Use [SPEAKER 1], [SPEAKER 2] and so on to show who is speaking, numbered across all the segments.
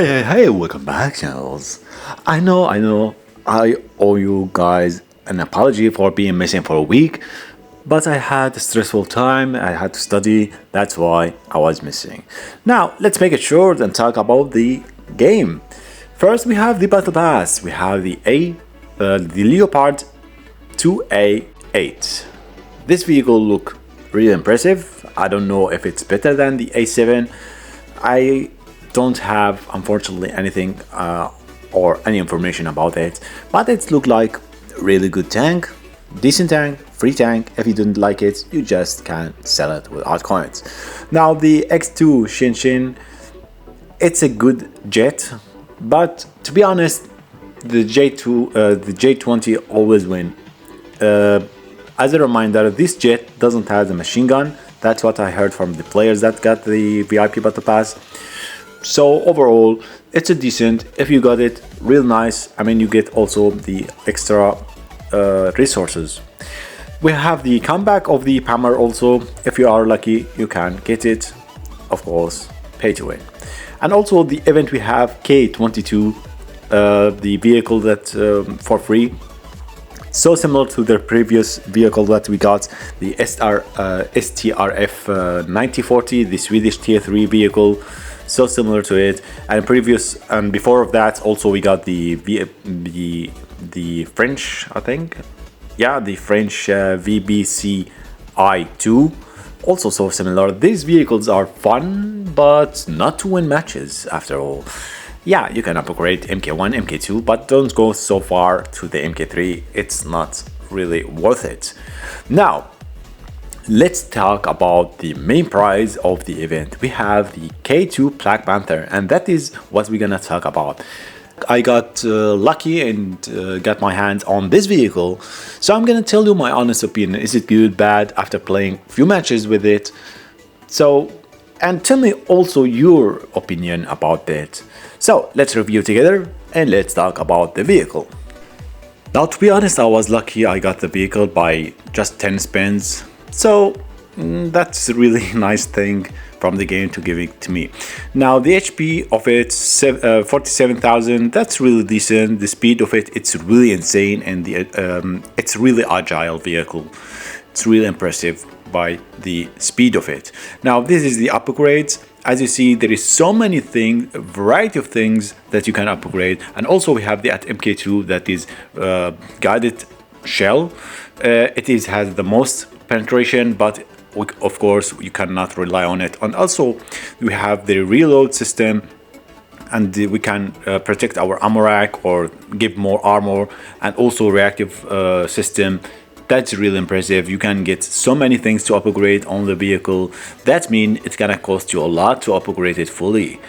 [SPEAKER 1] Hey, welcome back, channels. I know, I owe you guys an apology for being missing for a week, but I had a stressful time, I had to study, that's why I was missing. Now, let's make it short and talk about the game. First, we have the Battle Pass, we have the Leopard 2A8. This vehicle look really impressive. I don't know if it's better than the A7. I don't have, unfortunately, anything or any information about it, but it looked like really good tank, decent tank, free tank. If you didn't like it, you just can sell it without coins. Now the X2 Shinshin, it's a good jet, but to be honest, the J20 always win. As a reminder, this jet doesn't have a machine gun. That's what I heard from the players that got the VIP Battle Pass. So overall, it's a decent. If you got it, real nice. I mean, you get also the extra resources. We have the comeback of the Pammer also. If you are lucky, you can get it. Of course, pay to win. And also the event we have K22, the vehicle that for free. So similar to the previous vehicle that we got, the STRF 9040, the Swedish tier 3 vehicle. So similar to it, and before of that also we got the French, I think, yeah, the French VBC I2, also so similar. These vehicles are fun, but not to win matches after all. Yeah, you can upgrade MK1, MK2, but don't go so far to the MK3. It's not really worth it. Now, let's talk about the main prize of the event. We have the K2 Panther, and that is what we're gonna talk about. I got lucky and got my hands on this vehicle, so I'm gonna tell you my honest opinion. Is it good, bad, after playing a few matches with it? So, and tell me also your opinion about that. So let's review together and let's talk about the vehicle. Now, to be honest, I was lucky. I got the vehicle by just 10 spins. So that's a really nice thing from the game to give it to me. Now the HP of it, 47,000. That's really decent. The speed of it, it's really insane, and it's really agile vehicle. It's really impressive by the speed of it. Now this is the upgrades. As you see, there is so many things, a variety of things that you can upgrade, and also we have the at MK2 that is guided shell. Has the most penetration, but of course you cannot rely on it. And also we have the reload system, and we can protect our armor rack or give more armor, and also reactive system. That's really impressive. You can get so many things to upgrade on the vehicle. That means it's gonna cost you a lot to upgrade it fully.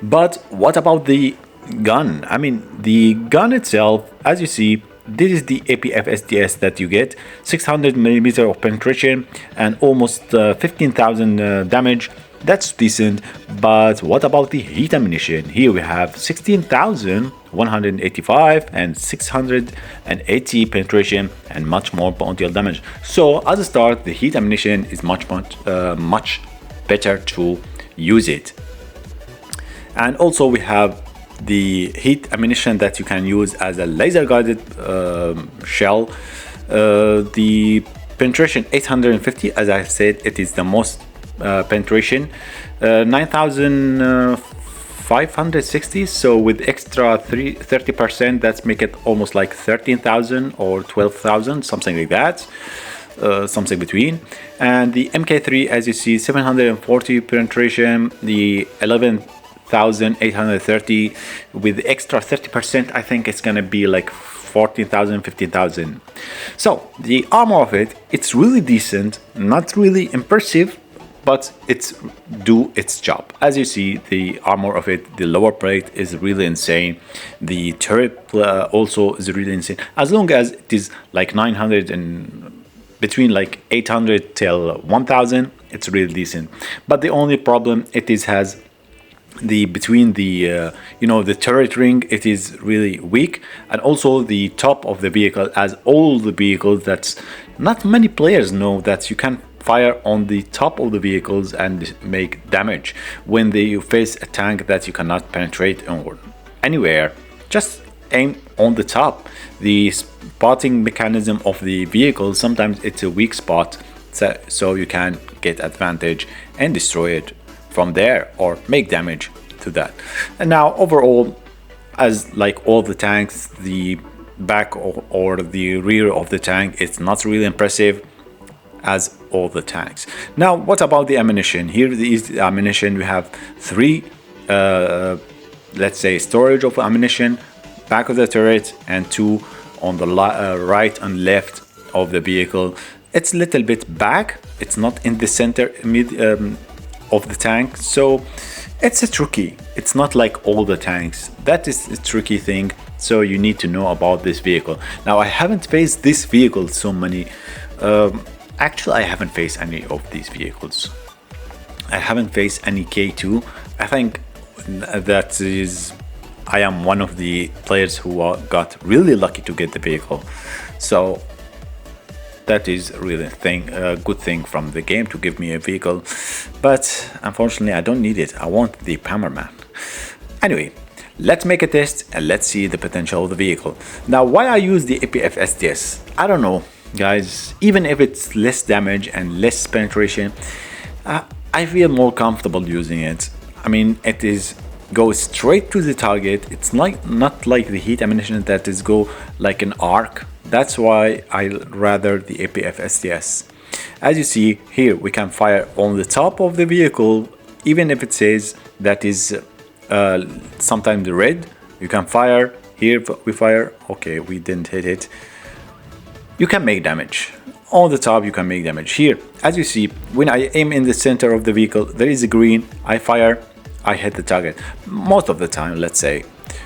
[SPEAKER 1] But what about the gun? I mean, the gun itself, as you see, this is the APF SDS that you get, 600 millimeter of penetration and almost 15,000 damage. That's decent. But what about the heat ammunition? Here we have 16,185 and 680 penetration and much more bounty damage. So as a start, the heat ammunition is much better to use it. And also we have the heat ammunition that you can use as a laser guided shell. The penetration 850, as I said, it is the most penetration, 9,560. So with extra 30%, that's make it almost like 13,000 or 12,000, something like that. Something between. And the MK3, as you see, 740 penetration, the 11,830 with the extra 30%. I think it's gonna be like 14,000, 15,000. So the armor of it, it's really decent, not really impressive, but it's do its job. As you see, the armor of it, the lower plate is really insane. The turret also is really insane. As long as it is like 900 and between like 800 till 1000, it's really decent. But the only problem it is has the between the the turret ring, it is really weak, and also the top of the vehicle, as all the vehicles, that's not many players know that you can fire on the top of the vehicles and make damage when you face a tank that you cannot penetrate or anywhere. Just aim on the top. The spotting mechanism of the vehicle, sometimes it's a weak spot, so you can get advantage and destroy it from there or make damage to that. And now overall, as like all the tanks, the back or the rear of the tank, it's not really impressive as all the tanks. Now what about the ammunition? Here is the ammunition. We have three let's say storage of ammunition, back of the turret, and two on the right and left of the vehicle. It's a little bit back, it's not in the center of the tank, so it's a tricky. It's not like all the tanks. That is a tricky thing, so you need to know about this vehicle. Now I haven't faced this vehicle so many. Actually, I haven't faced any of these vehicles. I haven't faced any K2. I think that is, I am one of the players who got really lucky to get the vehicle. So that is really a good thing from the game to give me a vehicle. But unfortunately, I don't need it. I want the Pammerman. Anyway, let's make a test and let's see the potential of the vehicle. Now, why I use the APF SDS? I don't know, guys. Even if it's less damage and less penetration, I feel more comfortable using it. I mean, it is goes straight to the target. It's not like the heat ammunition that is go like an arc. That's why I rather the APF SDS. As you see here, we can fire on the top of the vehicle, even if it says that is sometimes red. You can fire here. We fire. Okay, we didn't hit it. You can make damage on the top. You can make damage here. As you see, when I aim in the center of the vehicle, there is a green. I fire. I hit the target most of the time, let's say,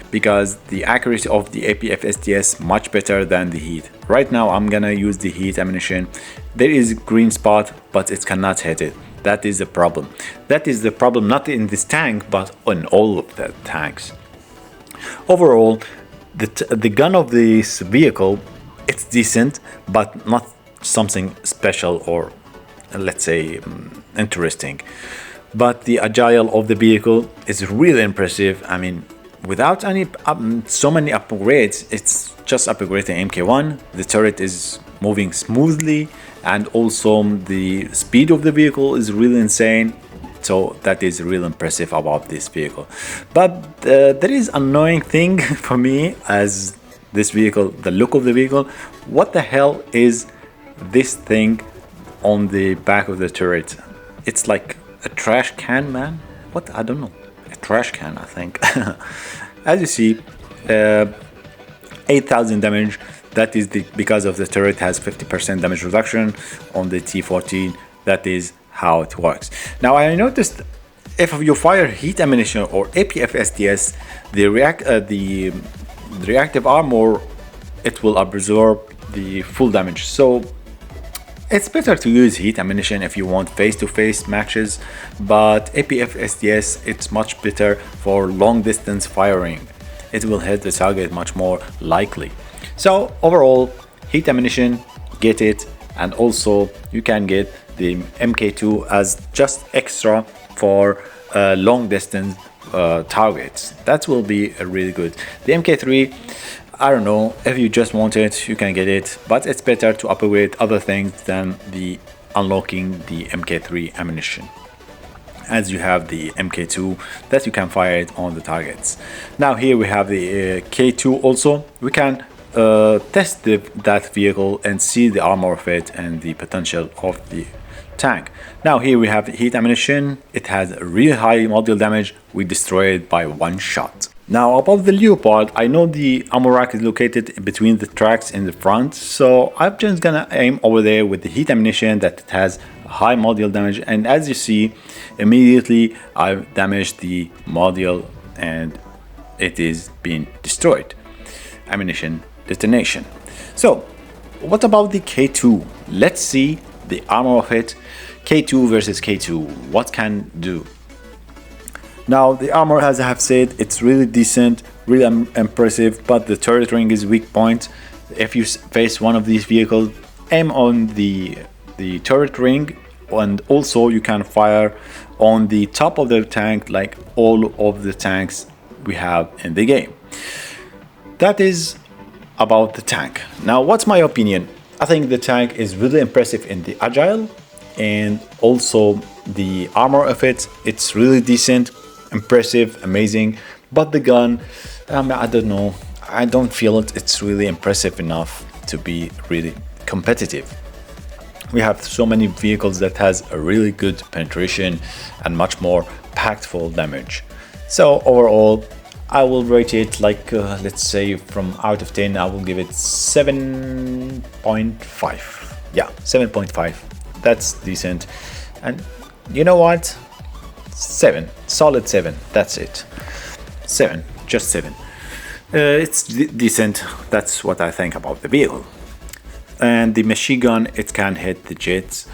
[SPEAKER 1] because the accuracy of the APF SDS much better than the heat. Right now I'm gonna use the heat ammunition. There is a green spot, but it cannot hit it. That is the problem. That is the problem not in this tank, but on all of the tanks. Overall, the gun of this vehicle, it's decent, but not something special or let's say interesting. But the agile of the vehicle is really impressive. I mean, without any so many upgrades, it's just upgrading MK1. The turret is moving smoothly, and also the speed of the vehicle is really insane. So that is really impressive about this vehicle. But there is annoying thing for me as this vehicle, the look of the vehicle. What the hell is this thing on the back of the turret? It's like a trash can, man. What? I don't know. A trash can, I think. As you see, 8,000 damage. That is because of the turret has 50% damage reduction on the T14. That is how it works. Now I noticed if you fire heat ammunition or APF SDS, the reactive armor, it will absorb the full damage. So it's better to use heat ammunition if you want face-to-face matches, but APF SDS, it's much better for long distance firing. It will hit the target much more likely. So overall, heat ammunition, get it, and also you can get the MK2 as just extra for long distance targets. That will be really good. The MK3, I don't know, if you just want it, you can get it, but it's better to upgrade other things than the unlocking the MK3 ammunition, as you have the MK2 that you can fire it on the targets. Now here we have the K2 also. We can test that vehicle and see the armor of it and the potential of the tank. Now here we have heat ammunition. It has a really high module damage. We destroy it by one shot. Now about the Leopard, I know the ammo rack is located between the tracks in the front, so I'm just gonna aim over there with the heat ammunition that it has high module damage, and as you see, immediately I damaged the module and it is being destroyed. Ammunition detonation. So what about the K2? Let's see the armor of it. K2 versus K2, what can do? Now the armor, as I have said, it's really decent, really impressive, but the turret ring is weak point. If you face one of these vehicles, aim on the the turret ring, and also you can fire on the top of the tank like all of the tanks we have in the game. That is about the tank. Now, what's my opinion? I think the tank is really impressive in the agile, and also the armor of it. It's really decent, impressive, amazing. But the gun, I don't know. I don't feel it's really impressive enough to be really competitive. We have so many vehicles that has a really good penetration and much more impactful damage. So overall, I will rate it like, let's say from out of 10, I will give it 7.5. Yeah, 7.5. That's decent. And you know what? 7. Solid 7. That's it. 7. Just 7. It's decent. That's what I think about the vehicle. And the machine gun, it can hit the jets.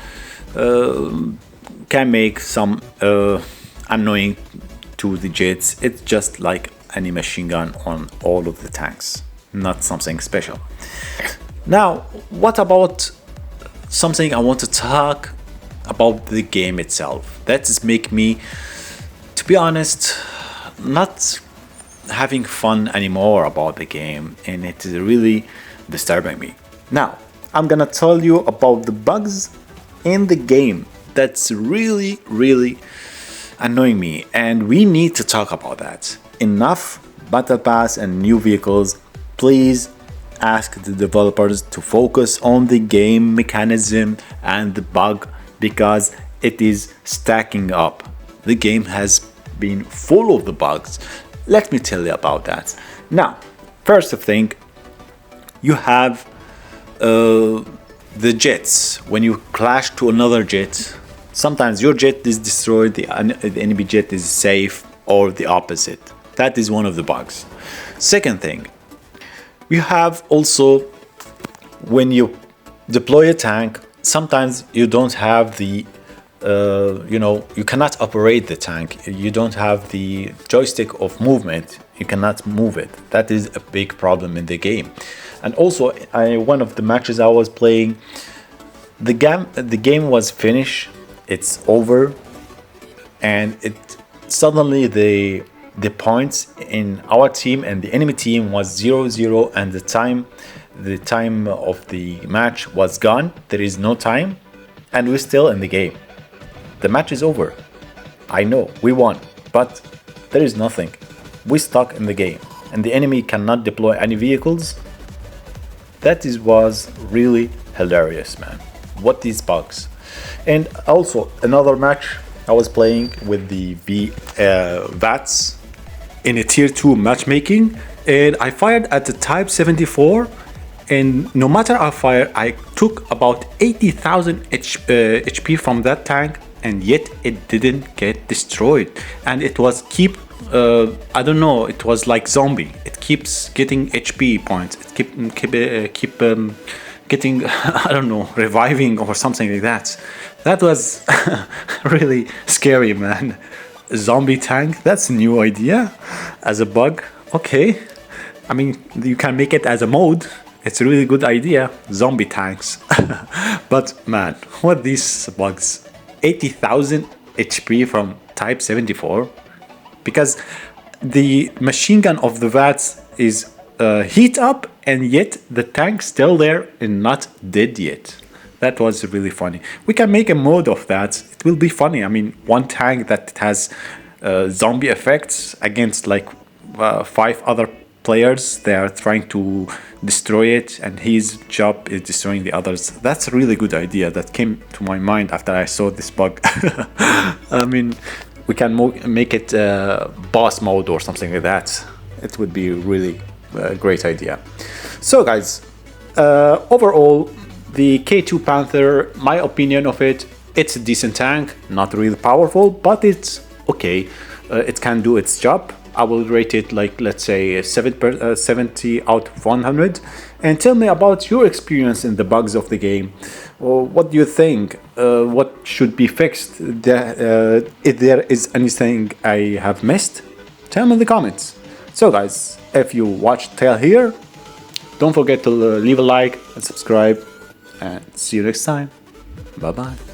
[SPEAKER 1] Can make some annoying to the jets. It's just like any machine gun on all of the tanks, not something special. Now, what about something I want to talk about the game itself? That is make me, to be honest, not having fun anymore about the game, and it is really disturbing me. Now, I'm gonna tell you about the bugs in the game that's really annoying me, and we need to talk about that. Enough battle pass and new vehicles. Please ask the developers to focus on the game mechanism and the bug, because it is stacking up. The game has been full of the bugs. Let me tell you about that. Now, first thing, you have the jets. When you clash to another jet, sometimes your jet is destroyed, the enemy jet is safe, or the opposite. That is one of the bugs. Second thing, you have also, when you deploy a tank, sometimes you don't have the you cannot operate the tank. You don't have the joystick of movement. You cannot move it. That is a big problem in the game. And also, one of the matches I was playing, the game was finished. It's over, and it suddenly the points in our team and the enemy team was 0-0, and the time of the match was gone. There is no time, and we're still in the game. The match is over. I know we won, but there is nothing. We're stuck in the game, and the enemy cannot deploy any vehicles. That was really hilarious, man. What these bugs. And also another match I was playing with the VATS in a tier 2 matchmaking, and I fired at the type 74, and no matter how I fired, I took about 80,000 HP from that tank, and yet it didn't get destroyed. And it was I don't know, it was like zombie. It keeps getting HP points. It keep getting I don't know, reviving or something like that. That was really scary, man. A zombie tank, that's a new idea as a bug. Okay, I mean, you can make it as a mode. It's a really good idea, zombie tanks. But man, what these bugs? 80,000 HP from type 74, because the machine gun of the VATS is heat up, and yet the tank still there and not dead yet. That was really funny. We can make a mode of that. It will be funny. I mean, one tank that has zombie effects against like 5 other players. They are trying to destroy it, and his job is destroying the others. That's a really good idea that came to my mind after I saw this bug. I mean, we can make it boss mode or something like that. It would be really a great idea. So guys, overall, the K2 Panther, my opinion of it, it's a decent tank, not really powerful, but it's okay. It can do its job. I will rate it like, let's say 70 out of 100. And tell me about your experience in the bugs of the game. What do you think? What should be fixed? If there is anything I have missed, tell me in the comments. So guys, if you watched till here, don't forget to leave a like and subscribe, and see you next time. Bye bye.